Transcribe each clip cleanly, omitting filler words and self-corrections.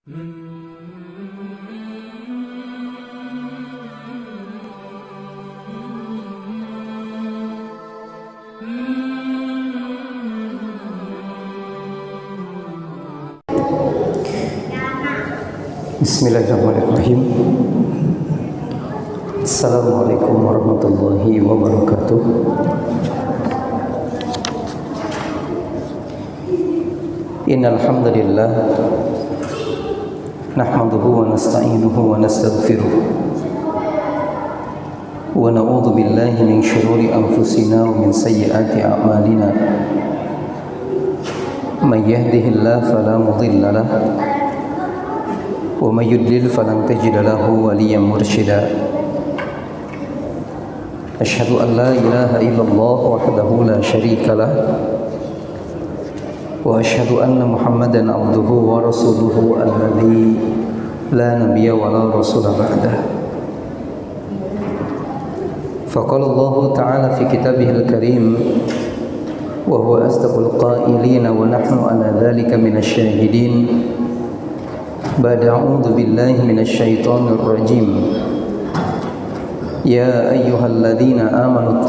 Bismillahirrahmanirrahim. Assalamualaikum warahmatullahi wabarakatuh. Innal hamdalillah nahmaduhu wa nasta'inuhu wa nastaghfiruh wa na'udzu billahi min shururi anfusina wa min sayyiati a'malina. May yahdihillahu fala mudilla lahu wa may yudlil falan tajida lahu waliyyan mursyida. Asyhadu an la ilaha illallah wahdahu la syarika lah wa asyhadu anna Muhammadan abduhu wa rasuluhu alladzi la nabiyya wa la rasula ba'dah. Faqala Allah ta'ala fi kitabihil karim wa huwa asdaqul qailin wa nahnu ala dzalika minasy syahidin. Ba'da a'udzu billahi minasy syaithanir rajim. Ya ayyuhalladzina amanu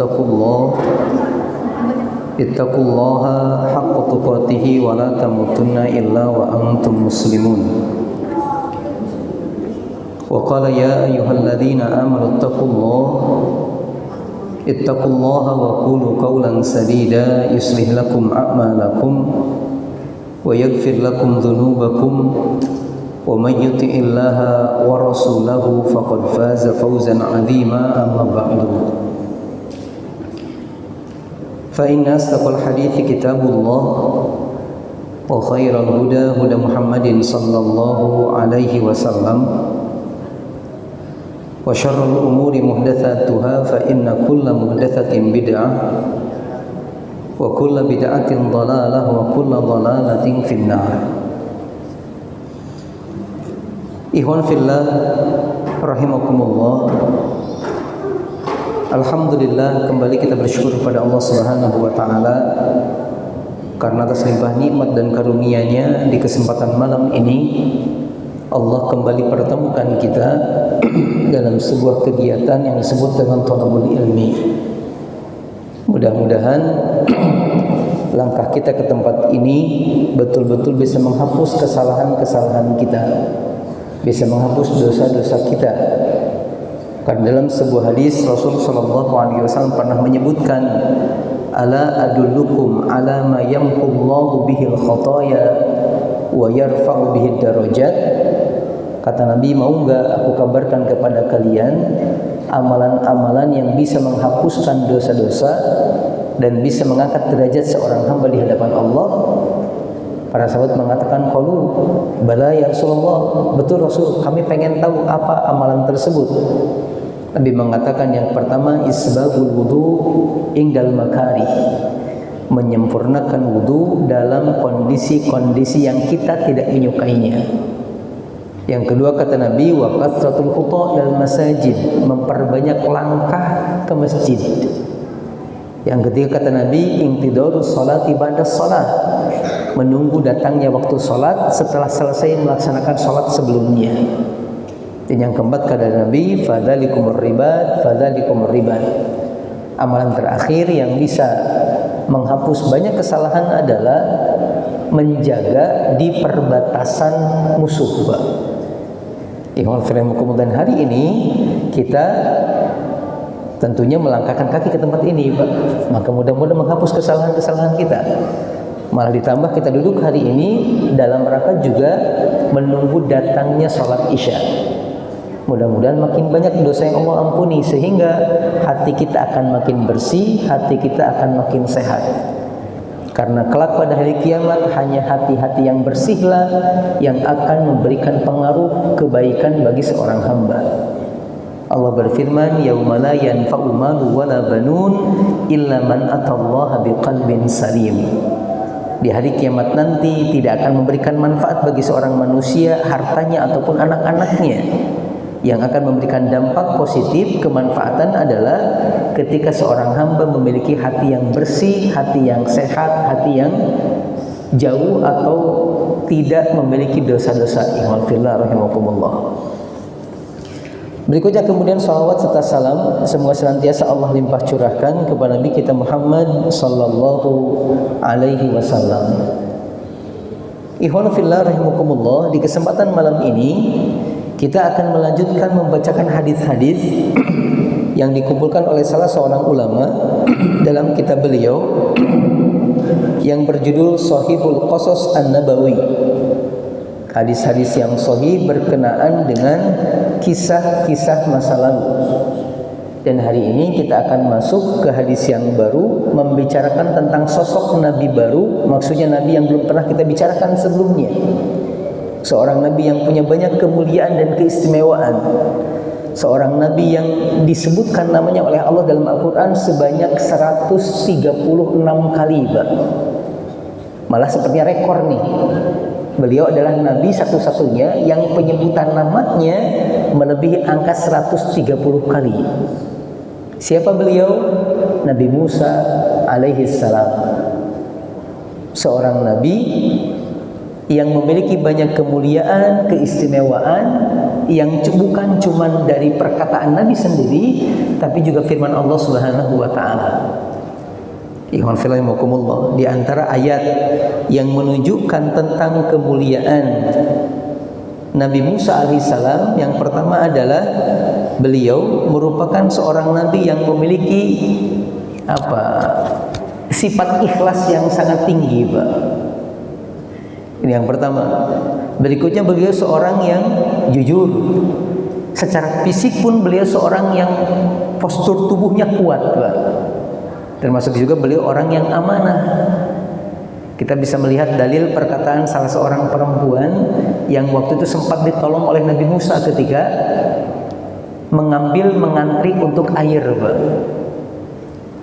ittaqullaha haqqa tuqatih wa la tamutunna illa wa antum muslimun. Wa qala ya ayyuhalladzina amanu ittaqullaha wa qulu qawlan sadida yuslih lakum a'malakum wa yaghfir lakum dhunubakum wa may yuti'illaha wa rasulahu faqad faza fawzan 'azima. Amma ba'du, fa inna asdaqal hadithi kitabullah wa khairal huda huda Muhammadin sallallahu alaihi wasallam wa syarrul umuri muhdatsatuha fa inna kulla muhdatsatin bid'ah wa kulla bid'atin dhalalah wa kulla dhalalatin finnar. Ikhwan fillah rahimakumullah. Alhamdulillah, kembali kita bersyukur kepada Allah Subhanahu wa taala karena atas limpah nikmat dan karunia-Nya di kesempatan malam ini Allah kembali pertemukan kita dalam sebuah kegiatan yang disebut dengan thalabul ilmi. Mudah-mudahan langkah kita ke tempat ini betul-betul bisa menghapus kesalahan-kesalahan kita, bisa menghapus dosa-dosa kita. Karena dalam sebuah hadis Rasulullah sallallahu alaihi wasallam pernah menyebutkan, ala adullukum ala ma yamhullahu bihil khataya wa yarfa'u bihid darajat. Kata Nabi, mau enggak aku kabarkan kepada kalian amalan-amalan yang bisa menghapuskan dosa-dosa dan bisa mengangkat derajat seorang hamba di hadapan Allah. Para sahabat mengatakan, qalu bala ya Rasulullah, betul Rasul, kami pengen tahu apa amalan tersebut. Nabi mengatakan, yang pertama isbagul wudu ingdal makari, menyempurnakan wudu dalam kondisi-kondisi yang kita tidak menyukainya. Yang kedua kata Nabi, wa kasratul khuta ilal masajid, memperbanyak langkah ke masjid. Yang ketiga kata Nabi, intidharus salati ba'da shalah, menunggu datangnya waktu salat setelah selesai melaksanakan salat sebelumnya. Dan yang keempat kata Nabi, fadzalikumur ribat, fadzalikumur ribat. Amalan terakhir yang bisa menghapus banyak kesalahan adalah menjaga di perbatasan musuh. Dan hari ini kita tentunya melangkahkan kaki ke tempat ini, Pak. Maka mudah-mudahan menghapus kesalahan-kesalahan kita. Malah ditambah kita duduk hari ini dalam rangka juga menunggu datangnya sholat isya. Mudah-mudahan makin banyak dosa yang Allah ampuni, sehingga hati kita akan makin bersih, hati kita akan makin sehat. Karena kelak pada hari kiamat hanya hati-hati yang bersihlah yang akan memberikan pengaruh kebaikan bagi seorang hamba. Allah berfirman, yauma la yanfa'u malu wala banun illa man atallaha biqalbin salim. Di hari kiamat nanti tidak akan memberikan manfaat bagi seorang manusia hartanya ataupun anak-anaknya. Yang akan memberikan dampak positif kemanfaatan adalah ketika seorang hamba memiliki hati yang bersih, hati yang sehat, hati yang jauh atau tidak memiliki dosa-dosa. Ikhwan fillah rahimakumullah. Berikutnya kemudian salawat serta salam semoga senantiasa Allah limpah curahkan kepada Nabi kita Muhammad sallallahu alaihi wasallam. Ikhwan fillah rahimakumullah, di kesempatan malam ini kita akan melanjutkan membacakan hadis-hadis yang dikumpulkan oleh salah seorang ulama dalam kitab beliau yang berjudul Shahihul Qasas An-Nabawi. Hadis-hadis yang sahih berkenaan dengan kisah-kisah masa lalu. Dan hari ini kita akan masuk ke hadis yang baru, membicarakan tentang sosok nabi baru, maksudnya nabi yang belum pernah kita bicarakan sebelumnya. Seorang nabi yang punya banyak kemuliaan dan keistimewaan. Seorang nabi yang disebutkan namanya oleh Allah dalam Al-Quran sebanyak 136 kali, Pak. Malah sepertinya rekor nih. Beliau adalah nabi satu-satunya yang penyebutan namanya melebihi angka 130 kali. Siapa beliau? Nabi Musa alaihi salam. Seorang nabi yang memiliki banyak kemuliaan, keistimewaan, yang bukan cuma dari perkataan Nabi sendiri, tapi juga firman Allah Subhanahu wa taala. Ikhwan fillah rahimakumullah, di antara ayat yang menunjukkan tentang kemuliaan Nabi Musa alaihissalam, yang pertama adalah beliau merupakan seorang nabi yang memiliki sifat ikhlas yang sangat tinggi, Pak. Ini yang pertama. Berikutnya beliau seorang yang jujur. Secara fisik pun beliau seorang yang postur tubuhnya kuat, Pak. Termasuk juga beliau orang yang amanah. Kita bisa melihat dalil perkataan salah seorang perempuan yang waktu itu sempat ditolong oleh Nabi Musa ketika mengantri untuk air, Pak.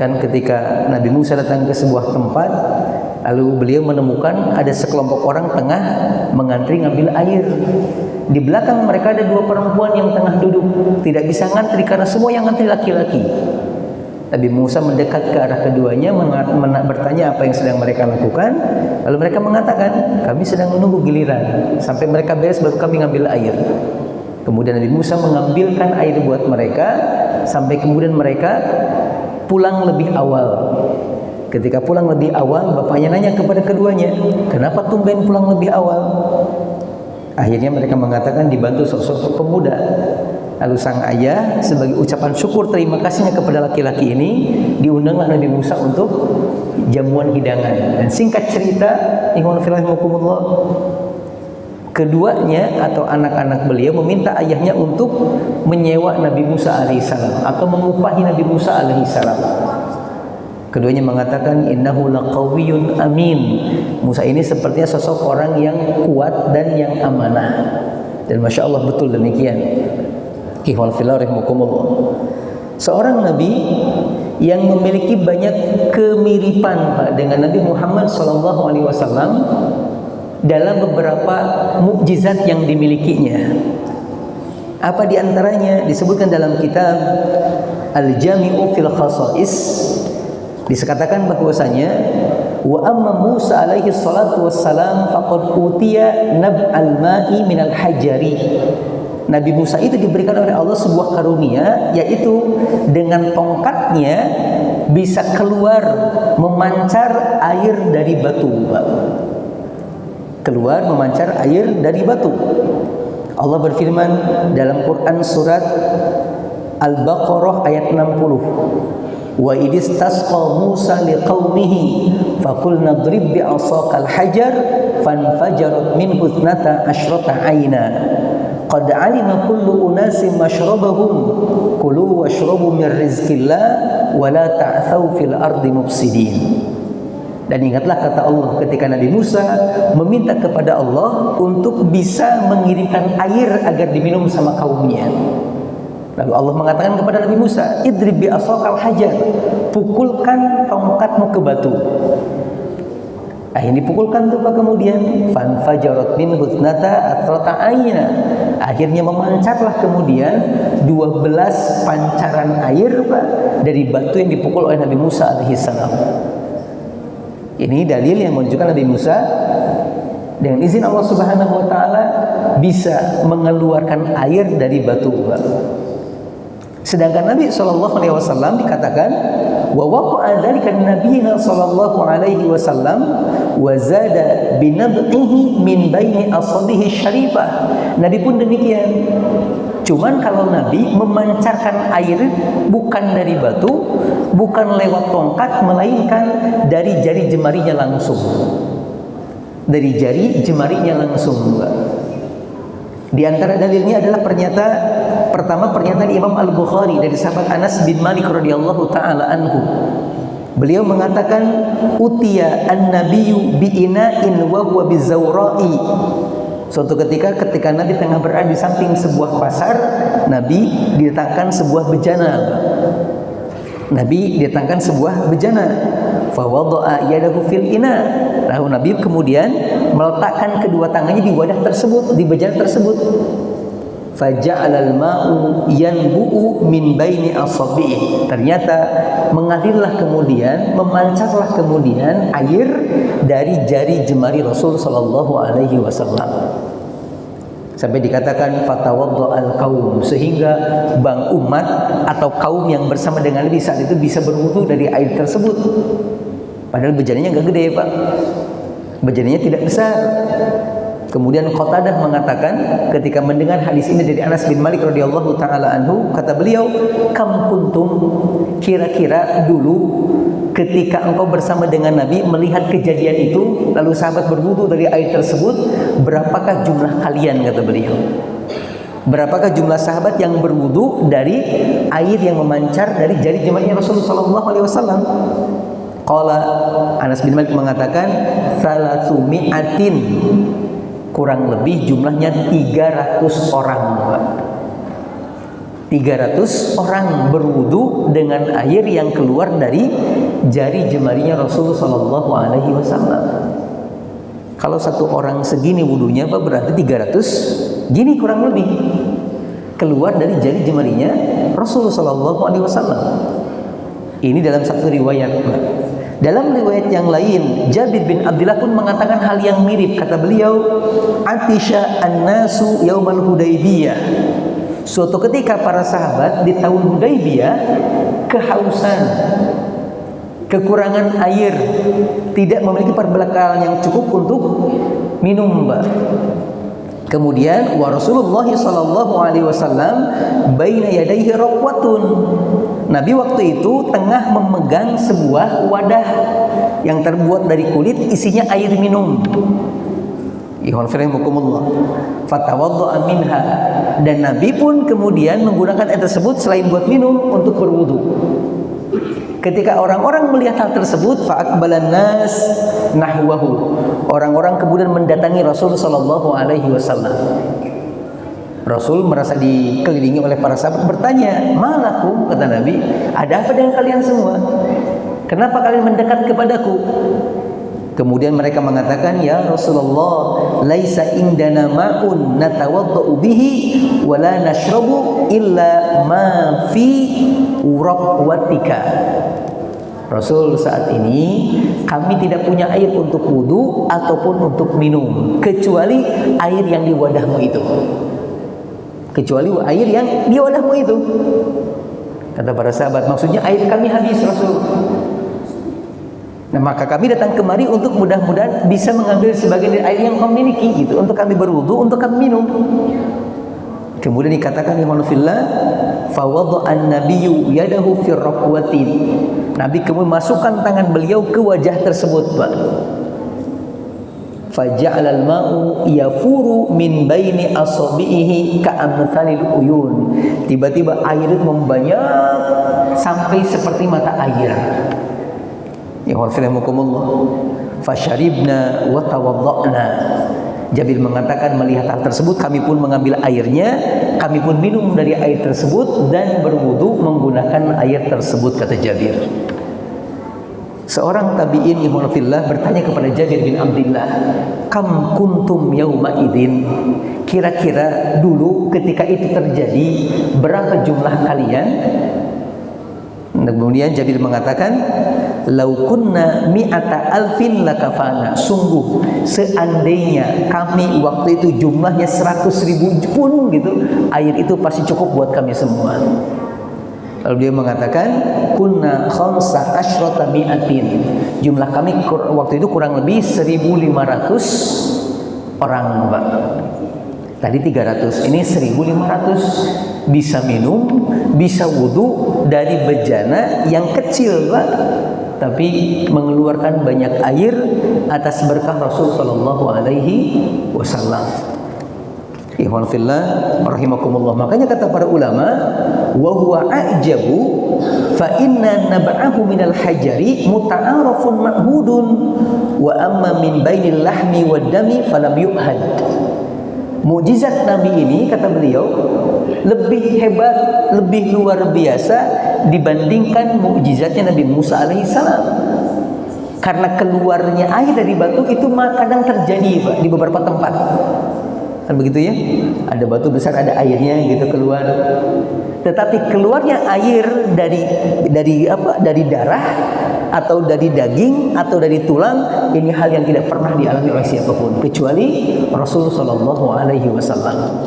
Kan ketika Nabi Musa datang ke sebuah tempat, lalu beliau menemukan ada sekelompok orang tengah mengantri ngambil air. Di belakang mereka ada dua perempuan yang tengah duduk, tidak bisa ngantri karena semua yang ngantri laki-laki. Nabi Musa mendekat ke arah keduanya, bertanya apa yang sedang mereka lakukan. Lalu mereka mengatakan, kami sedang menunggu giliran sampai mereka beres baru kami ngambil air. Kemudian Nabi Musa mengambilkan air buat mereka, sampai kemudian mereka pulang lebih awal. Ketika pulang lebih awal, bapaknya nanya kepada keduanya, kenapa tumben pulang lebih awal? Akhirnya mereka mengatakan dibantu sosok pemuda. Lalu sang ayah sebagai ucapan syukur terima kasihnya kepada laki-laki ini, diundanglah Nabi Musa untuk jamuan hidangan. Dan singkat cerita, ikhwan fillah rahimakumullah, keduanya atau anak-anak beliau meminta ayahnya untuk menyewa Nabi Musa alaihissalam atau mengupahi Nabi Musa alaihissalam. Keduanya mengatakan innahu laqawiyyun amin. Musa ini sepertinya sosok orang yang kuat dan yang amanah. Dan masya Allah betul demikian. Ikhwan fillah rahimakumullah. Seorang nabi yang memiliki banyak kemiripan, Pak, dengan Nabi Muhammad SAW dalam beberapa mukjizat yang dimilikinya. Apa diantaranya disebutkan dalam kitab Al-Jami'u fil Khasa'is. Dikatakan bahwasanya wa amma Musa alaihi salatu wassalam faqad utiya nab'al ma'i minal hajari. Nabi Musa itu diberikan oleh Allah sebuah karunia, yaitu dengan tongkatnya bisa keluar memancar air dari batu, Pak. Keluar memancar air dari batu. Allah berfirman dalam Quran surat Al-Baqarah ayat 60. Wa idistasqa Musa liqaumihi faqulna drib bi'asaqal hajar fanfajarat minhu ithnata asyrata 'aina qad 'alima kullu unasin mashrabahum kulu washrabu min rizqillah wa la ta'thaw fil ardi mufsidin. Dan ingatlah kata Allah ketika Nabi Musa meminta kepada Allah untuk bisa mengirimkan air agar diminum sama kaumnya. Lalu Allah mengatakan kepada Nabi Musa, idrib bi asaqal hajar, pukulkan tongkatmu ke batu. Akhirnya dipukulkan tuh Pak, kemudian fanfajarat min husnata atrata ayna. Akhirnya memancarlah kemudian 12 pancaran air, Pak, dari batu yang dipukul oleh Nabi Musa alaihi salam. Ini dalil yang menunjukkan Nabi Musa Dengan izin Allah Subhanahu wa taala bisa mengeluarkan air dari batu. Sedangkan Nabi sallallahu alaihi wasallam dikatakan wa waqa'a dzalika nabiyina sallallahu alaihi wasallam wa zada bi nab'ihi min baini asabihi syarifah. Nabi pun demikian. Cuman kalau Nabi memancarkan air bukan dari batu, bukan lewat tongkat, melainkan dari jari jemarinya langsung. Dari jari jemarinya langsung. Di antara dalilnya adalah pernyataan Imam Al-Bukhari dari sahabat Anas bin Malik radhiyallahu taala anhu. Beliau mengatakan utiya an-nabiyyu bi ina'in wa huwa bizawra'i. Suatu ketika Nabi tengah berada di samping sebuah pasar, Nabi didatangkan sebuah bejana. Fa wada'a yadahu fil ina. Lalu Nabi kemudian meletakkan kedua tangannya di wadah tersebut, di bejana tersebut. Faja'alal ma'u yanbu'u min baini asabi'i. Ternyata memancarlah kemudian air dari jari jemari Rasul sallallahu alaihi wasallam. Sampai dikatakan fatawadda'al qaum, sehingga umat atau kaum yang bersama dengan Nabi saat itu bisa berwudu dari air tersebut. Padahal bejananya enggak gede, Pak. Bejananya tidak besar. Kemudian Qatadah mengatakan ketika mendengar hadis ini dari Anas bin Malik radhiyallahu taala anhu, kata beliau, "Kam kuntum?" Kira-kira dulu ketika engkau bersama dengan Nabi melihat kejadian itu, lalu sahabat berwudu dari air tersebut, berapakah jumlah kalian, kata beliau? Berapakah jumlah sahabat yang berwudu dari air yang memancar dari jari jemarinya Rasulullah sallallahu alaihi wasallam? Qala, Anas bin Malik mengatakan, "Salasumi'atin." Kurang lebih jumlahnya 300 orang. 300 orang berwudu dengan air yang keluar dari jari jemarinya Rasulullah sallallahu alaihi wasallam. Kalau satu orang segini wudunya, Pak, berarti 300 gini kurang lebih keluar dari jari jemarinya Rasulullah sallallahu alaihi wasallam. Ini dalam satu riwayat, Pak. Dalam riwayat yang lain, Jabir bin Abdullah pun mengatakan hal yang mirip. Kata beliau, "Atisha an-nasu yaumal Hudaybiyah." Suatu ketika para sahabat di tahun Hudaybiyah kehausan, kekurangan air, tidak memiliki perbekalan yang cukup untuk minum, Mbak. Kemudian wa Rasulullah sallallahu alaihi wasallam baina yadayhi raqwatun. Nabi waktu itu tengah memegang sebuah wadah yang terbuat dari kulit, isinya air minum. Ihwanfirukumullah. Fatawadda'a minha. Dan Nabi pun kemudian menggunakan air tersebut selain buat minum untuk berwudu. Ketika orang-orang melihat hal tersebut, fa'aqbalan nas nahwahu. Orang-orang kemudian mendatangi Rasul sallallahu alaihi wasallam. Rasul merasa dikelilingi oleh para sahabat, bertanya, "Malakum?" kata Nabi, "Ada apa dengan kalian semua? Kenapa kalian mendekat kepadaku?" Kemudian mereka mengatakan, "Ya Rasulullah, laisa indana ma'un natawaddau bihi wa la nashrabu illa ma fi uraqwatika." Rasul, saat ini kami tidak punya air untuk wudu ataupun untuk minum kecuali air yang di wadahmu itu. Kecuali air yang di wadahmu itu. Kata para sahabat, maksudnya air kami habis, Rasul. Nah, maka kami datang kemari untuk mudah-mudahan bisa mengambil sebagian dari air yang kami miliki gitu, untuk kami berwudu, untuk kami minum. Kemudian dikatakan ya manufillah, fa wada'an nabiyyu yadahu fi raqwatin. Nabi kemudian masukkan tangan beliau ke wajah tersebut, Pak. Faja'alal ma'u yafuru min baini asabihi ka'amthalil uyun. Tiba-tiba air itu membanyak sampai seperti mata air. Ya wafilamukumullah. Fasyaribna wa tawadda'na. Jabir mengatakan melihat hal tersebut kami pun mengambil airnya, kami pun minum dari air tersebut dan berwudu menggunakan air tersebut, kata Jabir. Seorang tabi'in ihwanillah bertanya kepada Jabir bin Abdullah, "Kam kuntum yauma idzin?" Kira-kira dulu ketika itu terjadi berapa jumlah kalian? Kemudian Jabir mengatakan, lau kunna mi'ata alfin lakafana, sungguh seandainya kami waktu itu jumlahnya 100.000 pun gitu, air itu pasti cukup buat kami semua. Lalu dia mengatakan kunna khamsa asyrata mi'atin, jumlah kami waktu itu kurang lebih 1.500 orang, Pak. Tadi 300, ini 1.500, bisa minum, bisa wudu dari bejana yang kecil, Pak, tapi mengeluarkan banyak air atas berkah Rasul sallallahu alaihi wasallam. Ikhwan fillah rahimakumullah. Makanya kata para ulama, wa huwa ajabu fa inna nab'ahu minal hajari muta'arafun ma'hudun wa amma min bainil lahmi wad dami falam yu'had. Mukjizat Nabi ini, kata beliau, lebih hebat, lebih luar biasa dibandingkan mukjizatnya Nabi Musa alaihissalam. Karena keluarnya air dari batu itu kadang terjadi, Pak, di beberapa tempat. Kan begitu ya? Ada batu besar, ada airnya gitu keluar. Tetapi keluarnya air dari darah atau dari daging atau dari tulang, ini hal yang tidak pernah dialami oleh siapapun kecuali Rasul sallallahu alaihi wasallam.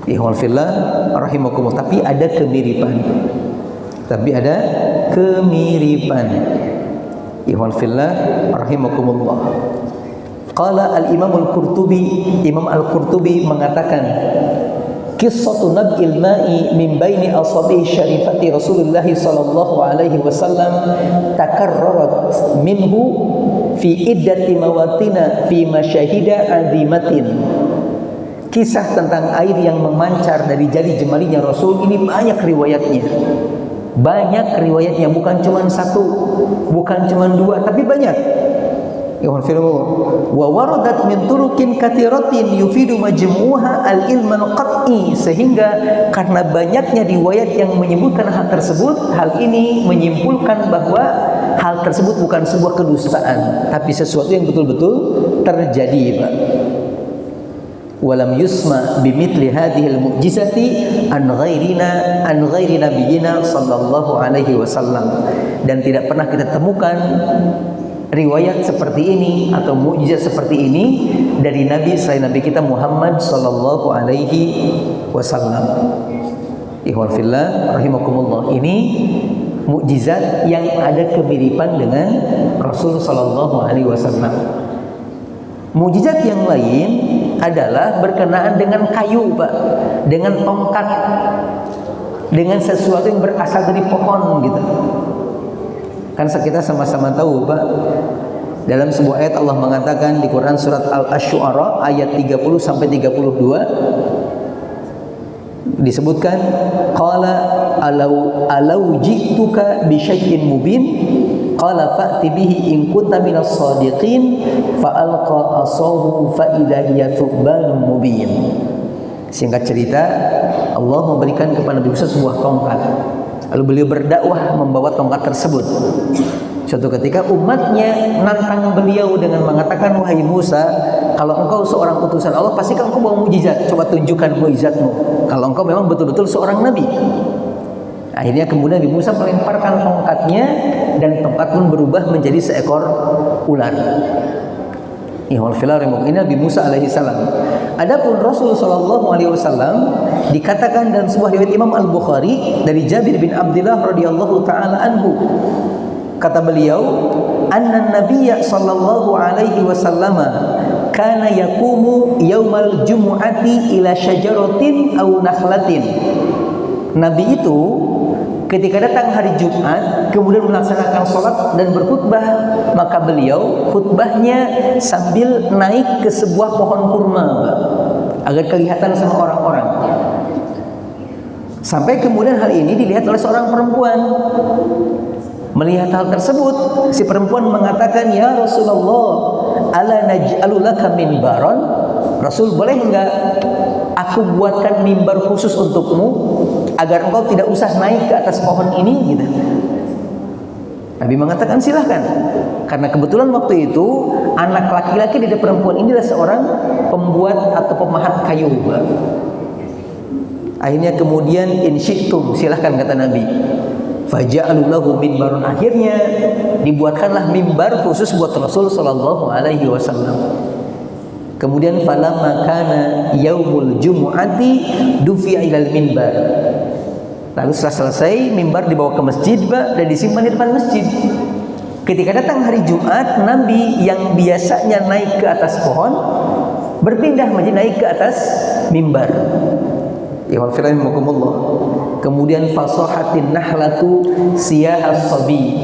Ikhwan fillah rahimakumullah. Tapi ada kemiripan. Ikhwan fillah rahimakumullah. Qala al-Imam al-Qurtubi, Imam al-Qurtubi mengatakan, qissatu nab'il ma'i min baini asabihi syarifati Rasulullah sallallahu alaihi wasallam takarrarat minhu fi iddati mawatina fi masyahida azimatin. Kisah tentang air yang memancar dari jari jemarinya Rasul ini banyak riwayatnya. Banyak riwayatnya, bukan cuma satu, bukan cuma dua, tapi banyak. Wa waradat min turukin katsiratin yufidu majmu'uha al-ilm al-qat'i, sehingga karena banyaknya riwayat yang menyebutkan hal tersebut, hal ini menyimpulkan bahwa hal tersebut bukan sebuah kedustaan, tapi sesuatu yang betul-betul terjadi, Pak. Walam yusma bimithli hadhil mu'jizati an ghairi nabiyina sallallahu alaihi wasallam, dan tidak pernah kita temukan riwayat seperti ini atau mukjizat seperti ini dari Nabi selain Nabi kita Muhammad sallallahu alaihi wasallam. Ikhwan fillah rahimakumullah. Ini mukjizat yang ada kemiripan dengan Rasul sallallahu alaihi wasallam. Mukjizat yang lain adalah berkenaan dengan kayu, Pak, dengan tongkat, dengan sesuatu yang berasal dari pohon gitu. Kan kita sama-sama tahu, Pak, dalam sebuah ayat Allah mengatakan di Quran surat Al-Asy-Syu'ara ayat 30 sampai 32 disebutkan qala alau ji'tuka bi syai'in mubin qala fa'ti bihi in kunta minas shadiqin fa alqa asahu fa idza hiya thubanun mubin. Singkat cerita, Allah memberikan kepada Nabi Musa sebuah tongkat. Lalu beliau berdakwah membawa tongkat tersebut. Suatu ketika umatnya nantang beliau dengan mengatakan, wahai Musa, kalau engkau seorang utusan Allah, pasti engkau bawa mujizat. Coba tunjukkan mujizatmu. Kalau engkau memang betul-betul seorang nabi. Akhirnya kemudian Nabi Musa melemparkan tongkatnya dan tongkat pun berubah menjadi seekor ular. Ini Nabi Musa alaihissalam. Adapun Rasul sallallahu alaihi wasallam dikatakan dalam sebuah riwayat Imam Al-Bukhari dari Jabir bin Abdullah radhiyallahu taala anhu, kata beliau, anna nabiyya sallallahu alaihi wasallam kana yaqumu yaumal jumu'ati ila syajaratin aw nakhlatin. Nabi itu ketika datang hari Jumat kemudian melaksanakan sholat dan berkhutbah, maka beliau khutbahnya sambil naik ke sebuah pohon kurma, agar kelihatan sama orang-orang. Sampai kemudian hal ini dilihat oleh seorang perempuan. Melihat hal tersebut, si perempuan mengatakan, ya Rasulullah, ala naj'alu laka minbaron? Rasul, boleh enggak aku buatkan mimbar khusus untukmu agar engkau tidak usah naik ke atas pohon ini gitu. Nabi mengatakan silahkan, karena kebetulan waktu itu anak laki-laki dari perempuan ini adalah seorang pembuat atau pemahat kayu. Akhirnya kemudian in syi'tum, silahkan kata Nabi. Faja'alu lahu mimbarun, akhirnya dibuatkanlah mimbar khusus buat Rasul sallallahu alaihi wasallam. Kemudian falamma kana yaumul jumu'ati dufi'a ilal mimbar. Lalu setelah selesai mimbar dibawa ke masjid dan disimpan di depan masjid. Ketika datang hari Jumat, Nabi yang biasanya naik ke atas pohon berpindah menjadi naik ke atas mimbar. Ya wallahu'alaikumullah. Kemudian fasahatin nahlatu siyahas sabi.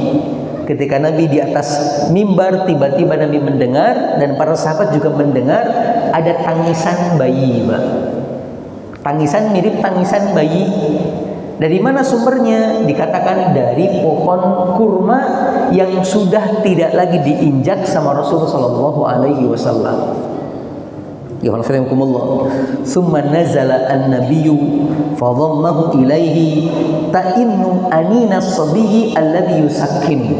Ketika Nabi di atas mimbar, tiba-tiba Nabi mendengar dan para sahabat juga mendengar ada tangisan bayi, Pak. Tangisan mirip tangisan bayi. Dari mana sumbernya? Dikatakan dari pohon kurma yang sudah tidak lagi diinjak sama Rasulullah sallallahu alaihi wasallam. Ya alhamdulillah. Summa nazala an-nabiyyu fa dhammahu ilaihi ta'innu anina as-sabiyyi alladhi yusakkin.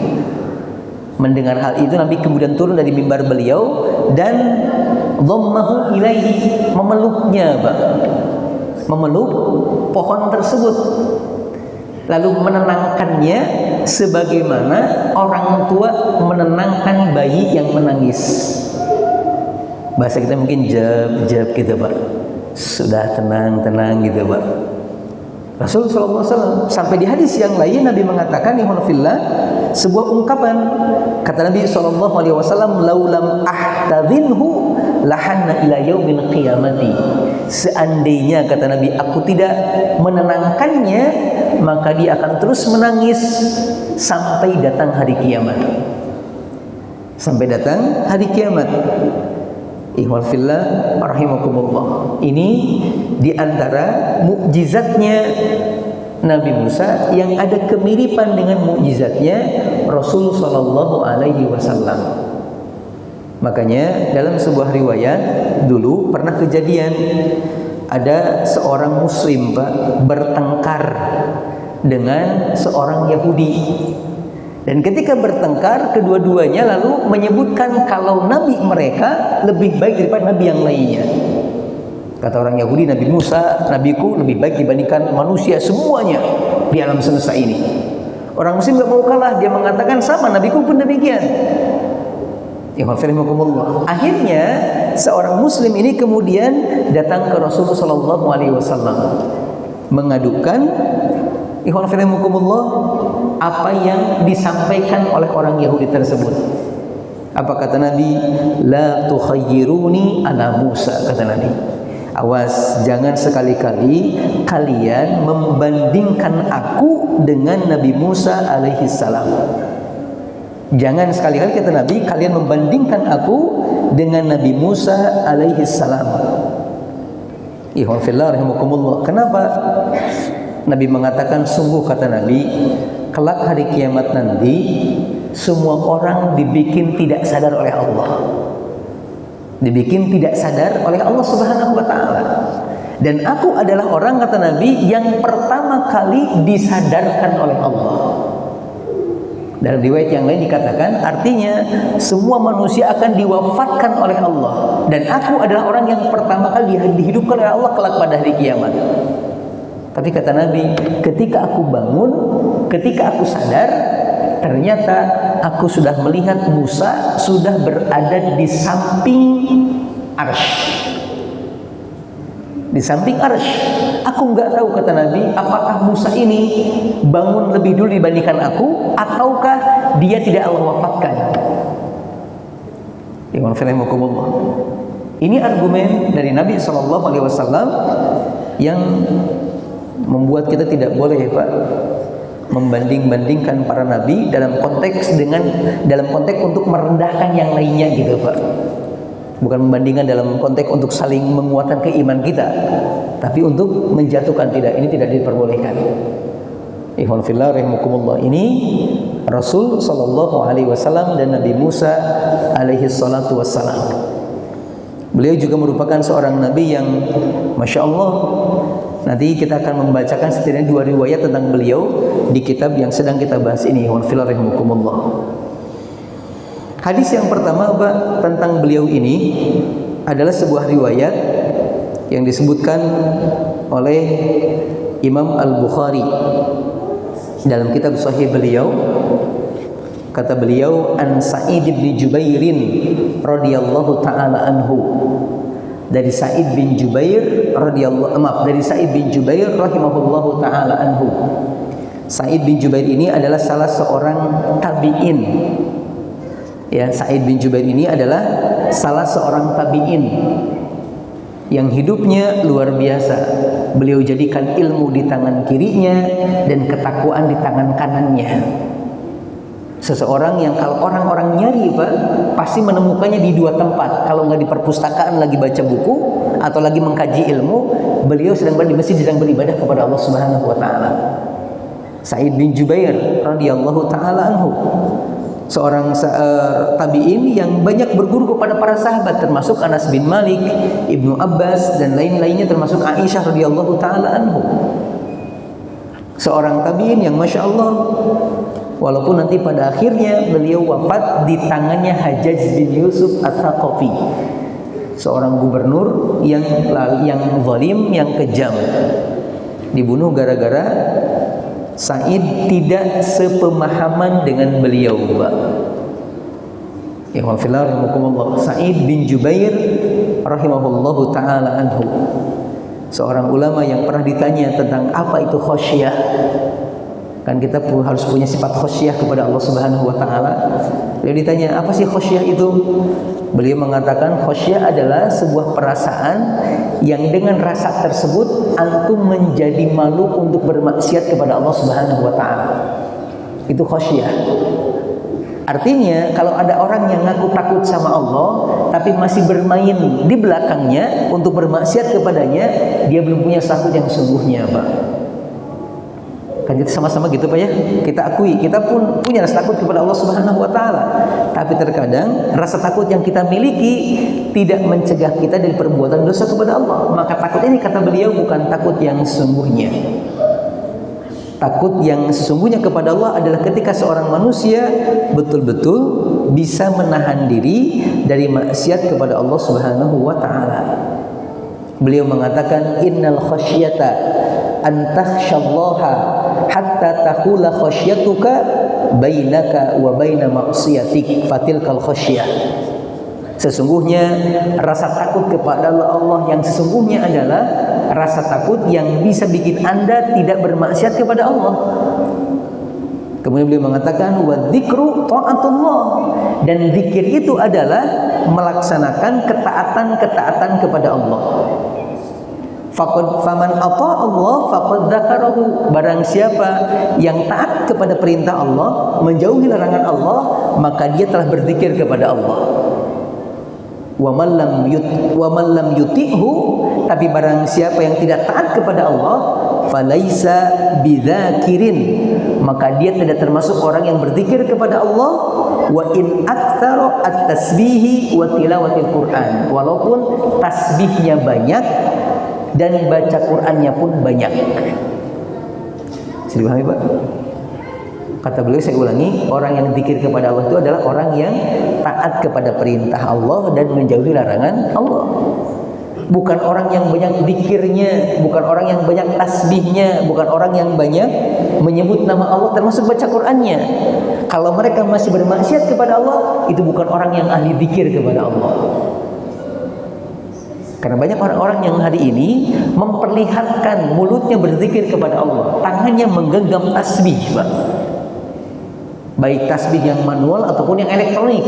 Mendengar hal itu Nabi kemudian turun dari mimbar beliau dan dhammahu ilaihi, memeluknya, Pak. Memeluk pohon tersebut. Lalu menenangkannya sebagaimana orang tua menenangkan bayi yang menangis. Bahasa kita mungkin jab gitu, Pak. Sudah tenang gitu, Pak. Rasul sallallahu alaihi wasallam sampai di hadis yang lain Nabi mengatakan ihwanillah sebuah ungkapan, kata Nabi sallallahu alaihi wasallam, laulam ahtadhinhu lahanna ila yaumil qiyamati. Seandainya, kata Nabi, aku tidak menenangkannya, maka dia akan terus menangis sampai datang hari kiamat. Sampai datang hari kiamat. Ikhwan fillah rahimakumullah. Ini diantara mukjizatnya Nabi Musa yang ada kemiripan dengan mukjizatnya Rasul sallallahu alaihi wasallam. Makanya dalam sebuah riwayat dulu pernah kejadian ada seorang muslim, Pak, bertengkar dengan seorang Yahudi. Dan ketika bertengkar, kedua-duanya lalu menyebutkan kalau nabi mereka lebih baik daripada nabi yang lainnya. Kata orang Yahudi, Nabi Musa, nabiku lebih baik dibandingkan manusia semuanya di alam semesta ini. Orang muslim gak mau kalah, dia mengatakan sama, nabiku pun demikian. Akhirnya seorang muslim ini kemudian datang ke Rasulullah sallallahu alaihi wasallam mengadukan apa yang disampaikan oleh orang Yahudi tersebut. Apa kata Nabi? La tukhayyiruni ala Musa, kata Nabi. Awas, jangan sekali-kali kalian membandingkan aku dengan Nabi Musa alaihi salam. Jangan sekali-kali, kata Nabi, kalian membandingkan aku dengan Nabi Musa alaihi salam. Kenapa? Nabi mengatakan, sungguh, kata Nabi, kelak hari kiamat nanti semua orang dibikin tidak sadar oleh Allah. Dibikin tidak sadar oleh Allah Subhanahu wa taala. Dan aku adalah orang, kata Nabi, yang pertama kali disadarkan oleh Allah. Dalam riwayat yang lain dikatakan, artinya semua manusia akan diwafatkan oleh Allah, dan aku adalah orang yang pertama kali dihidupkan oleh Allah kelak pada hari kiamat. Tapi kata Nabi, ketika aku bangun, ketika aku sadar, ternyata aku sudah melihat Musa sudah berada di samping arsy. Di samping arsy. Aku nggak tahu, kata Nabi, apakah Musa ini bangun lebih dulu dibandingkan aku, ataukah dia tidak Allah wafatkan. Ini argumen dari Nabi SAW yang membuat kita tidak boleh, Pak, membanding-bandingkan para nabi dalam konteks untuk merendahkan yang lainnya gitu, Pak. Bukan membandingkan dalam konteks untuk saling menguatkan keimanan kita, tapi untuk menjatuhkan, tidak, ini tidak diperbolehkan. Ikhwan fillah rahimakumullah. Ini Rasul sallallahu alaihi wasallam dan Nabi Musa alaihi salatu wassalam. Beliau juga merupakan seorang nabi yang Masya Allah, nanti kita akan membacakan setidaknya 2 riwayat tentang beliau di kitab yang sedang kita bahas ini. Ikhwan fillah rahimakumullah. Hadis yang pertama, Pak, tentang beliau ini adalah sebuah riwayat yang disebutkan oleh Imam Al-Bukhari Dalam kitab sahih beliau, kata beliau, an Sa'id bin Jubairin radhiyallahu taala anhu, dari Sa'id bin Jubair dari Sa'id bin Jubair rahimahullahu taala anhu. Sa'id bin Jubair ini adalah salah seorang tabi'in. Ya, Sa'id bin Jubair ini adalah salah seorang tabi'in yang hidupnya luar biasa. Beliau jadikan ilmu di tangan kirinya dan ketakwaan di tangan kanannya. Seseorang yang kalau orang-orang nyari Pak, pasti menemukannya di dua tempat. Kalau nggak di perpustakaan lagi baca buku atau lagi mengkaji ilmu, beliau sedang berada di masjid, sedang beribadah kepada Allah Subhanahu wa taala. Sa'id bin Jubair radhiyallahu taala anhu, seorang tabi'in yang banyak berguru kepada para sahabat, termasuk Anas bin Malik, Ibnu Abbas dan lain-lainnya, termasuk Aisyah radhiyallahu taala anhu. Seorang tabi'in yang masya Allah, walaupun nanti pada akhirnya beliau wafat di tangannya Hajjaj bin Yusuf Ats-Tsaqafi, seorang gubernur yang zalim, yang kejam, dibunuh gara-gara Sa'id tidak sepemahaman dengan beliau, Pak. Ya Allah, Sa'id bin Jubair rahimahullahu taala anhu, seorang ulama yang pernah ditanya tentang apa itu khasyah. Kan kita harus punya sifat khasyah kepada Allah Subhanahu wa taala. Beliau ditanya, apa sih khasyah itu? Beliau mengatakan, khasyah adalah sebuah perasaan yang dengan rasa tersebut antum menjadi malu untuk bermaksiat kepada Allah Subhanahu wa taala. Itu khasyah. Artinya kalau ada orang yang ngaku takut sama Allah tapi masih bermain di belakangnya untuk bermaksiat kepadanya, dia belum punya takut yang sesungguhnya, Pak. Kan kita sama-sama gitu Pak ya, kita akui, kita pun punya rasa takut kepada Allah Subhanahu wa taala. Tapi terkadang rasa takut yang kita miliki tidak mencegah kita dari perbuatan dosa kepada Allah. Maka takut ini, kata beliau, bukan takut yang sesungguhnya. Takut yang sesungguhnya kepada Allah adalah ketika seorang manusia betul-betul bisa menahan diri dari maksiat kepada Allah Subhanahu wa taala. Beliau mengatakan, innal khasyata an takhsyallaha hatta taqula khasyatuka bainaka wa baina ma'siyatik fatilkal khasyah. Sesungguhnya rasa takut kepada Allah yang sesungguhnya adalah rasa takut yang bisa bikin Anda tidak bermaksiat kepada Allah. Kemudian beliau mengatakan, wa dzikru ta'atullah, dan zikir itu adalah melaksanakan ketaatan-ketaatan kepada Allah. Faman ata Allah faqad dzakarahu, barang siapa yang taat kepada perintah Allah, menjauhi larangan Allah, maka dia telah berzikir kepada Allah. Wa man lam yuti'hu, tapi barang siapa yang tidak taat kepada Allah, falaisa bidzakirin, maka dia tidak termasuk orang yang berzikir kepada Allah. Wa in aktsara at-tasbihi wa tilawatil Qur'an, walaupun tasbihnya banyak dan baca Qur'annya pun banyak. Bisa dipahami Pak? Kata beliau, saya ulangi, orang yang zikir kepada Allah itu adalah orang yang taat kepada perintah Allah dan menjauhi larangan Allah. Bukan orang yang banyak zikirnya, bukan orang yang banyak tasbihnya, bukan orang yang banyak menyebut nama Allah termasuk baca Qur'annya. Kalau mereka masih bermaksiat kepada Allah, itu bukan orang yang ahli zikir kepada Allah. Karena banyak orang-orang yang hari ini memperlihatkan mulutnya berzikir kepada Allah, tangannya menggenggam tasbih, Pak. Baik tasbih yang manual ataupun yang elektronik.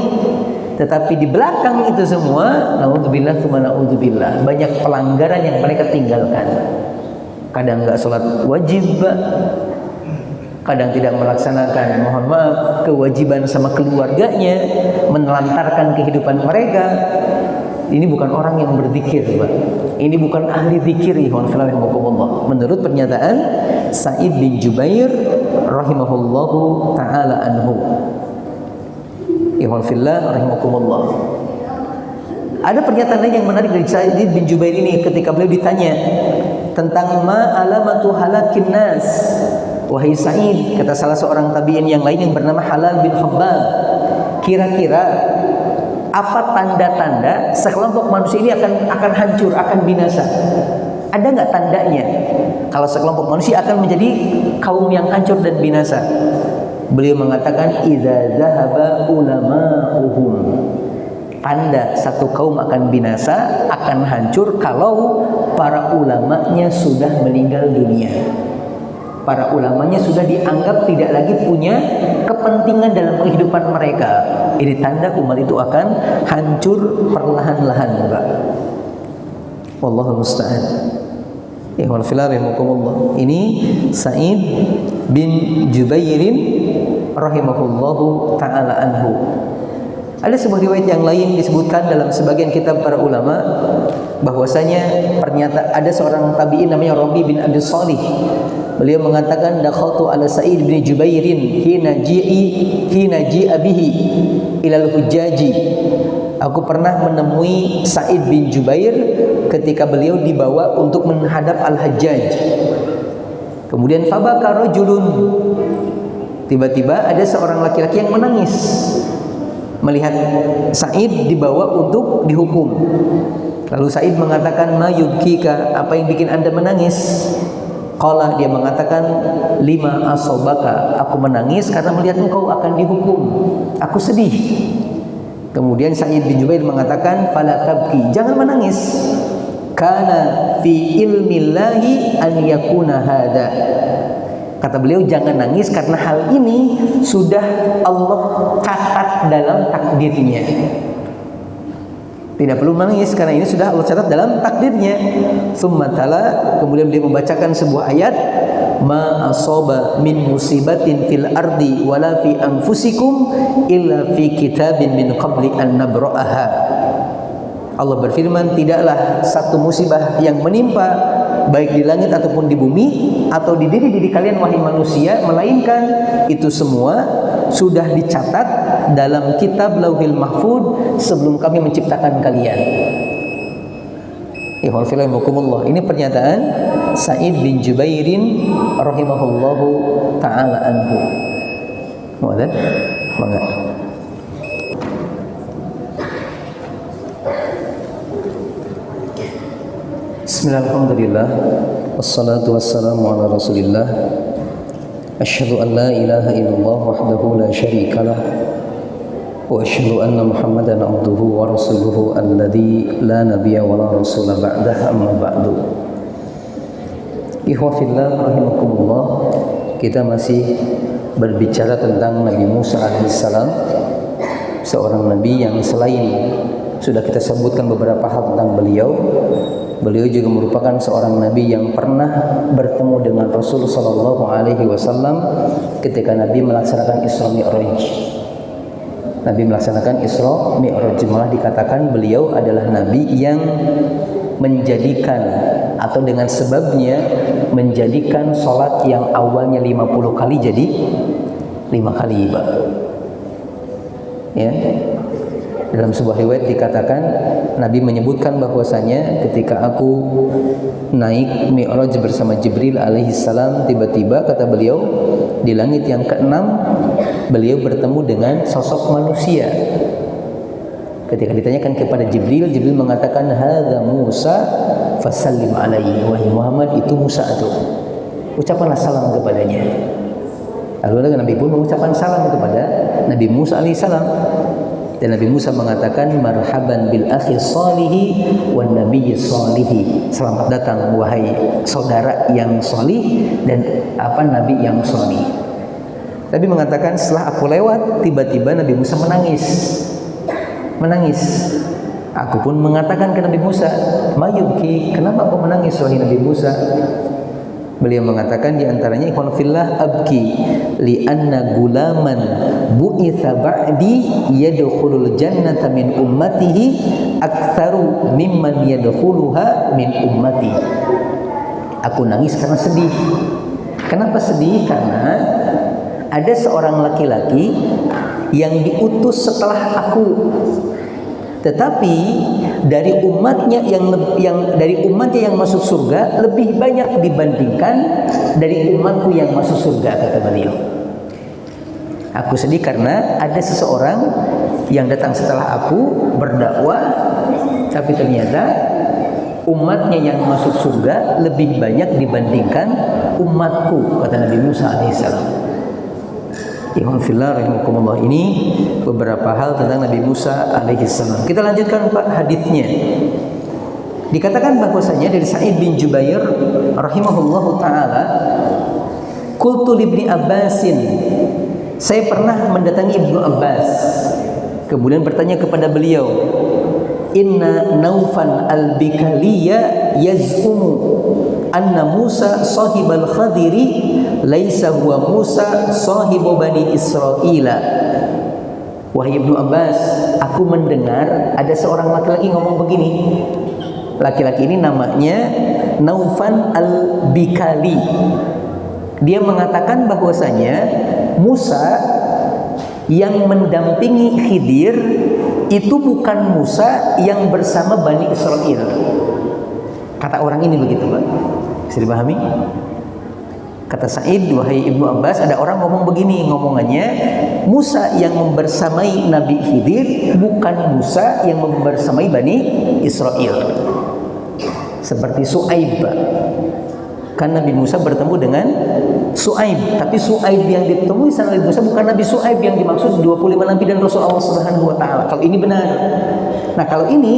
Tetapi di belakang itu semua, naudzubillah tsumma naudzubillah, banyak pelanggaran yang mereka tinggalkan. Kadang nggak sholat wajib, Pak. Kadang tidak melaksanakan, mohon maaf, kewajiban sama keluarganya, menelantarkan kehidupan mereka. Ini bukan orang yang berzikir, Pak. Ini bukan ahli zikir, menurut pernyataan Sa'id bin Jubair rahimahullahu taala anhu. Rahimakumullah. Ada pernyataan lain yang menarik dari Sa'id bin Jubair ini ketika beliau ditanya tentang ma alamatu halakin nas. Wahai Sa'id, kata salah seorang tabi'in yang lain yang bernama Halal bin Khabbab, kira-kira apa tanda-tanda sekelompok manusia ini akan hancur, akan binasa? Ada nggak tandanya kalau sekelompok manusia akan menjadi kaum yang hancur dan binasa? Beliau mengatakan idza zahaba ulama'uhum. Tanda satu kaum akan binasa, akan hancur kalau para ulamanya sudah meninggal dunia. Para ulamanya sudah dianggap tidak lagi punya kepentingan dalam kehidupan mereka. Ini tanda umat itu akan hancur perlahan-lahan, Pak. Wallahu musta'an. Ya wal filar rahimakumullah. Ini Sa'id bin Jubairin rahimahullahu taala anhu. Ada sebuah riwayat yang lain disebutkan dalam sebagian kitab para ulama bahwasanya ternyata ada seorang tabi'in namanya Rabi bin Abi Shalih. Beliau mengatakan dakhaltu ala Sa'id bin Jubairin hina ji'a bihi ilal hujaji. Aku pernah menemui Sa'id bin Jubair ketika beliau dibawa untuk menghadap Al-Hajjaj. Kemudian fabaka rajulun. Tiba-tiba ada seorang laki-laki yang menangis melihat Sa'id dibawa untuk dihukum. Lalu Sa'id mengatakan, "Ma yubkika, apa yang bikin Anda menangis?" Qala, dia mengatakan, "Lima asobaka, aku menangis karena melihat engkau akan dihukum. Aku sedih." Kemudian Sa'id bin Jubair mengatakan, "Fala tabki, jangan menangis. Kana fi ilmillahi an yakuna hada." Kata beliau, jangan nangis karena hal ini sudah Allah catat dalam takdirnya. Tidak perlu menangis karena ini sudah Allah catat dalam takdirnya. Tsumma tala, kemudian beliau membacakan sebuah ayat, ma asaba min musibatin fil ardi wala fi anfusikum illa fi kitabin min qabli an nabra'aha. Allah berfirman, tidaklah satu musibah yang menimpa baik di langit ataupun di bumi atau di diri kalian wahai manusia, melainkan itu semua sudah dicatat dalam kitab Lauhil Mahfud sebelum kami menciptakan kalian. Ini pernyataan Sa'id bin Jubairin rahimahullahu ta'ala anhu. Mu'adhan? Bangga. Bismillahirrahmanirrahim. Wassalatu wassalamu ala Rasulillah. Asyhadu an la ilaha illallah wahdahu la syarikalah wa asyhadu anna Muhammadan abduhu wa rasuluhu alladzi la nabiyya wa la rasula ba'dah, amma ba'du. Ikhwah fillah rahimakumullah, kita masih berbicara tentang Nabi Musa alaihissalam, seorang nabi yang selain sudah kita sebutkan beberapa hal tentang beliau, beliau juga merupakan seorang nabi yang pernah bertemu dengan Rasul sallallahu alaihi wasallam ketika Nabi melaksanakan Isra Mi'raj. Nabi melaksanakan Isra Mi'raj, malah dikatakan beliau adalah nabi yang menjadikan atau dengan sebabnya menjadikan sholat yang awalnya 50 kali jadi 5 kali, Pak. Ya. Dalam sebuah riwayat dikatakan Nabi menyebutkan bahwasanya ketika aku naik Mi'raj bersama Jibril alaihissalam, tiba-tiba kata beliau di langit yang ke-6 beliau bertemu dengan sosok manusia. Ketika ditanyakan kepada Jibril, Jibril mengatakan hadza Musa fasallim alaihi, wahai Muhammad, itu Musa itu, ucapkanlah salam kepadanya. Lalu Nabi pun mengucapkan salam kepada Nabi Musa alaihissalam. Dan Nabi Musa mengatakan marhaban bil akhi shalihi wan nabiyyi shalihi. Selamat datang wahai saudara yang salih dan nabi yang salih. Nabi mengatakan setelah aku lewat, tiba-tiba Nabi Musa menangis. Aku pun mengatakan ke Nabi Musa, "Mayubki, kenapa kau menangis wahai Nabi Musa?" Beliau mengatakan di antaranya, ikhwan fillah, abki li anna gulaman bu'itha ba'di yadkhulul jannata min ummatihi aktsaru mimman yadkhuluha min ummati. Aku nangis karena sedih. Kenapa sedih? Karena ada seorang laki-laki yang diutus setelah aku, tetapi dari umatnya yang masuk surga lebih banyak dibandingkan dari umatku yang masuk surga, kata beliau. Aku sedih karena ada seseorang yang datang setelah aku berdakwah, tapi ternyata umatnya yang masuk surga lebih banyak dibandingkan umatku, kata Nabi Musa alaihissalam. Ikhwan fillah rahimakumullah, ini beberapa hal tentang Nabi Musa alaihissalam. Kita lanjutkan Pak hadisnya. Dikatakan bahwasanya dari Sa'id bin Jubair rahimahullahu taala, qultu li Ibni Abbasin, saya pernah mendatangi Ibnu Abbas, kemudian bertanya kepada beliau, inna Naufan al-Bikaliya yaz'umu anna Musa sahibal Khadiri laisa huwa Musa sahibu Bani Israila. Wahai Ibnu Abbas, aku mendengar ada seorang laki-laki ngomong begini. Laki-laki ini namanya Naufan al-Bikali. Dia mengatakan bahwasanya Musa yang mendampingi Khidir itu bukan Musa yang bersama Bani Israel. Kata orang ini begitu, Pak. Bisa dipahami? Kata Sa'id, wahai Ibnu Abbas, ada orang ngomong begini, ngomongannya Musa yang membersamai Nabi Khidir bukan Musa yang membersamai Bani Israel. Seperti Su'aib, kan Nabi Musa bertemu dengan Su'aib, tapi Su'aib yang ditemui sama Nabi Musa bukan Nabi Su'aib yang dimaksud 25 Nabi dan Rasul Allah Subhanahu wa taala. Kalau ini benar. Nah, kalau ini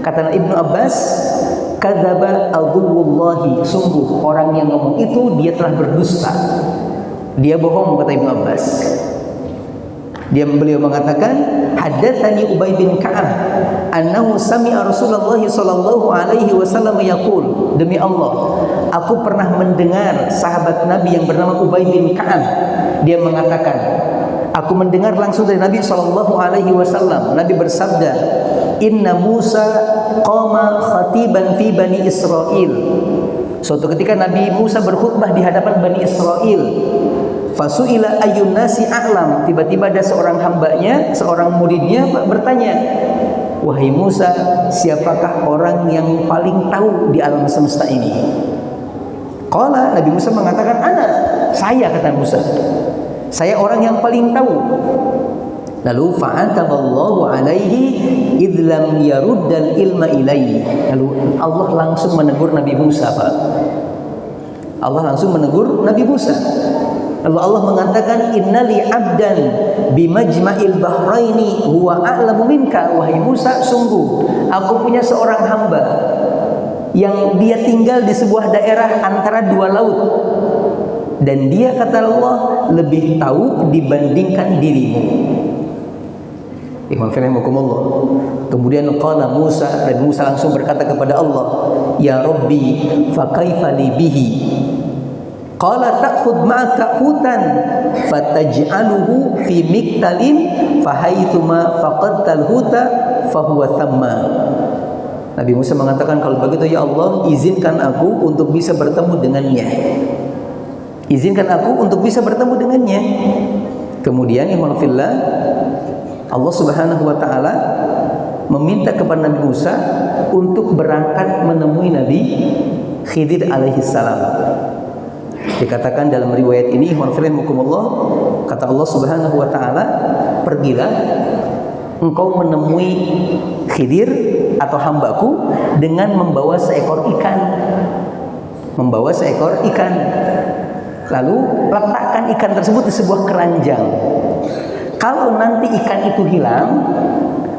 kata Ibnu Abbas, kadzaba aduwullahi, sungguh orang yang ngomong itu dia telah berdusta. Dia bohong, kata Ibnu Abbas. Beliau mengatakan, haddatsani Ubay bin Ka'ab annahu sami'a Rasulullah sallallahu alaihi wasallam yaqul, demi Allah, aku pernah mendengar sahabat Nabi yang bernama Ubay bin Ka'ab, dia mengatakan, aku mendengar langsung dari Nabi sallallahu alaihi wasallam, Nabi bersabda, inna Musa qama khatiban fi Bani Israil. Suatu ketika Nabi Musa berkhutbah di hadapan Bani Israil. Fasu'ila ayyun nasi a'lam, tiba-tiba ada seorang hambanya, seorang muridnya bertanya, wahai Musa, siapakah orang yang paling tahu di alam semesta ini? Qala, Nabi Musa mengatakan, ana, saya, kata Musa, saya orang yang paling tahu. Lalu fa'ataballahu alaihi idh lam yaruddal ilma ilaihi. Lalu Allah langsung menegur Nabi Musa, Pak. Allah langsung menegur Nabi Musa. Lalu Allah mengatakan, innali abdan bimajma'il bahraini huwa a'lamu minka. Wahai Musa, sungguh aku punya seorang hamba yang dia tinggal di sebuah daerah antara dua laut, dan dia, kata Allah, lebih tahu dibandingkan dirimu. Kemudian qala Musa, dan Musa langsung berkata kepada Allah, ya Rabbi fa kaifa li bihi? Qala ta'khud ma'aka hutan fataj'aluhu fi miktalin fahaitsuma faqadtal huta fahuwa thamma. Nabi Musa mengatakan, kalau begitu ya Allah, izinkan aku untuk bisa bertemu dengannya. Izinkan aku untuk bisa bertemu dengannya. Kemudian iman fillah, Allah Subhanahu wa taala meminta kepada Nabi Musa untuk berangkat menemui Nabi Khidir alaihi salam. Dikatakan dalam riwayat ini, kata Allah Subhanahu wa taala, pergilah engkau menemui Khidir atau hambaku dengan membawa seekor ikan. Membawa seekor ikan. Lalu letakkan ikan tersebut di sebuah keranjang. Kalau nanti ikan itu hilang,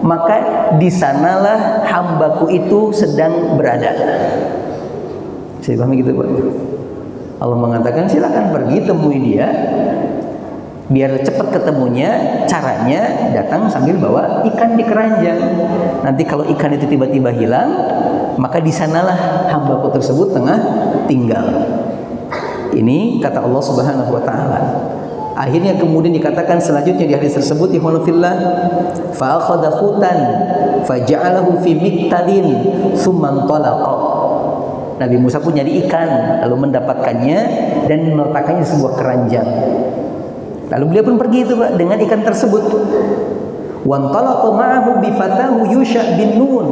maka di sanalah hambaku itu sedang berada. Saya pahami gitu, Pak. Allah mengatakan, silakan pergi temui dia, biar cepat ketemunya. Caranya datang sambil bawa ikan di keranjang. Nanti kalau ikan itu tiba-tiba hilang, maka di sanalah hambaku tersebut tengah tinggal. Ini kata Allah Subhanahu wa taala. Akhirnya kemudian dikatakan selanjutnya di hadis tersebut, ikhwanu fillah, fa akhadha khutan faja'alahu fi miktalin tsumma talaqa. Nabi Musa pun nyari ikan, lalu mendapatkannya dan meletakkannya di sebuah keranjang. Lalu beliau pun pergi itu, Pak, dengan ikan tersebut. Wan talaqa ma'ahu bi fatahu Yusha bin Nun.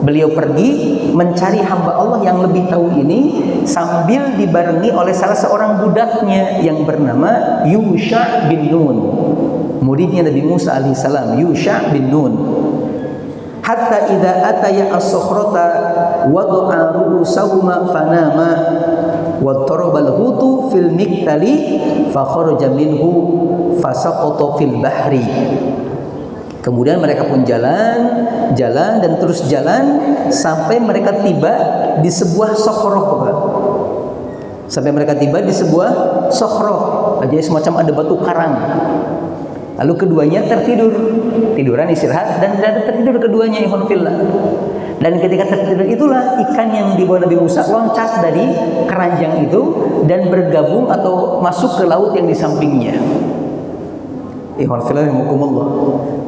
Beliau pergi mencari hamba Allah yang lebih tahu ini sambil dibarengi oleh salah seorang budaknya yang bernama Yusha bin Nun, muridnya Nabi Musa alaihissalam, Yusha bin Nun. hatta idza ataya as-sakhrata wada'a ru'usahuma fanama wa tarabal hutu fil miktali fa kharaja minhu fasaqata fil bahri. Kemudian mereka pun jalan dan terus jalan sampai mereka tiba di sebuah sokhroh. Sampai mereka tiba di sebuah sokhroh, jadi semacam ada batu karang. Lalu keduanya tiduran istirahat dan tertidur keduanya, ikhwan fillah. Dan ketika tertidur itulah ikan yang dibawa Nabi Musa loncat dari keranjang itu dan bergabung atau masuk ke laut yang di sampingnya. Ikhwan fillah rahimakumullah.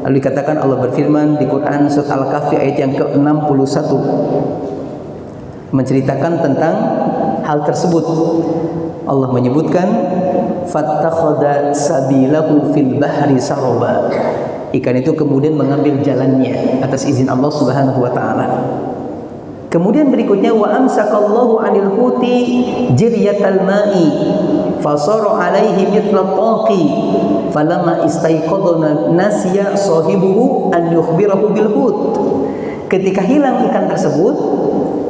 Lalu dikatakan Allah berfirman di Quran surat Al-Kahfi ayat yang ke-61 menceritakan tentang hal tersebut. Allah menyebutkan fattakhadha sabilahu fil bahri saraba. Ikan itu kemudian mengambil jalannya atas izin Allah Subhanahu wa taala. Kemudian berikutnya wa amsakallahu 'anil huti jiryatal ma'i fasara 'alaihi mithla taqi falamma istaiqadna nasiya sahibuhu an yukhbirahu bil hut. Ketika hilang ikan tersebut,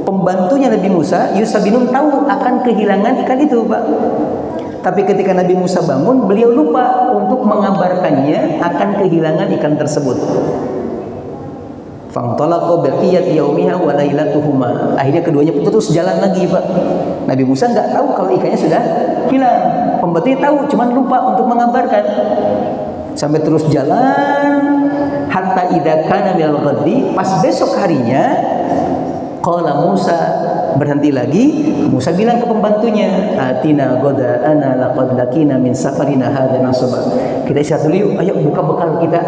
pembantunya Nabi Musa, Yusha bin Nun, tahu akan kehilangan ikan itu, Pak. Tapi ketika Nabi Musa bangun, beliau lupa untuk mengabarkannya akan kehilangan ikan tersebut. Fantalaqa baqiyat yaumiha wa lailatuhuma. Akhirnya keduanya terus jalan lagi, Pak. Nabi Musa enggak tahu kalau ikannya sudah hilang. Pembantunya tahu, cuman lupa untuk mengabarkan. Sampai terus jalan hatta idza kana minal ghaddi, pas besok harinya qala Musa, berhenti lagi. Musa bilang ke pembantunya, atina goda ana laqad lakina min safarina hadza nasaba. Kita istirahat dulu yuk, ayo buka bekal kita.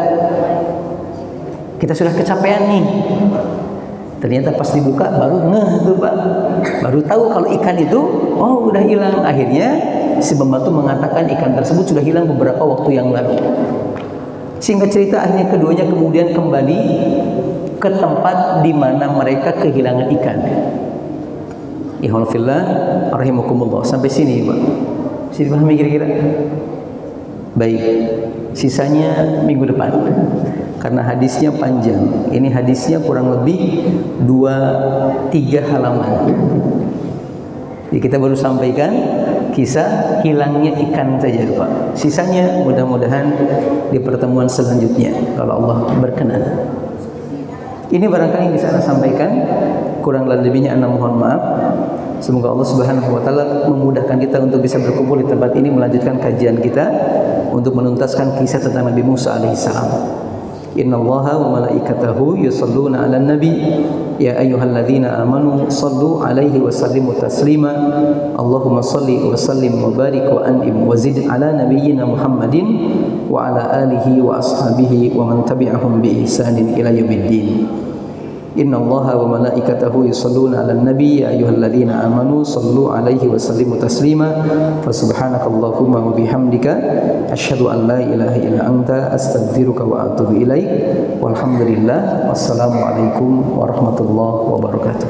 Kita sudah kecapean nih. Ternyata pas dibuka baru ngeh tuh, Pak. Baru tahu kalau ikan itu udah hilang. Akhirnya si pembantu mengatakan ikan tersebut sudah hilang beberapa waktu yang lalu. Singkat cerita, akhirnya keduanya kemudian kembali ke tempat di mana mereka kehilangan ikan. Ikhwan fillah rahimakumullah. Sampai sini, Pak. Bisa dipahami kira-kira? Baik. Sisanya minggu depan. Karena hadisnya panjang. Ini hadisnya kurang lebih 2-3 halaman. Jadi kita baru sampaikan kisah hilangnya ikan saja, Pak. Sisanya mudah-mudahan di pertemuan selanjutnya kalau Allah berkenan. Ini barangkali yang bisa saya sampaikan, kurang lebihnya ana mohon maaf. Semoga Allah Subhanahu wa taala memudahkan kita untuk bisa berkumpul di tempat ini melanjutkan kajian kita untuk menuntaskan kisah tentang Nabi Musa alaihissalam. Innallaha wa malaikatahu yusholluna 'alan nabi ya ayyuhalladzina amanu shallu 'alaihi wa sallimu taslima. Allahumma shalli wa sallim wa barik wa an'im wa zid 'ala nabiyyina Muhammadin wa 'ala alihi wa ashabihi wa man tabi'ahum bi ihsanin ila yaumiddin. Innallaha wa malaikatahu yusholluna 'alan nabi ya ayyuhalladzina amanu shallu 'alaihi wa sallimu taslima. Fa subhanakallahumma wa bihamdika asyhadu an la ilaha illa anta astaghfiruka wa atubu ilaik. Walhamdulillah. Wassalamu alaikum warahmatullahi wabarakatuh.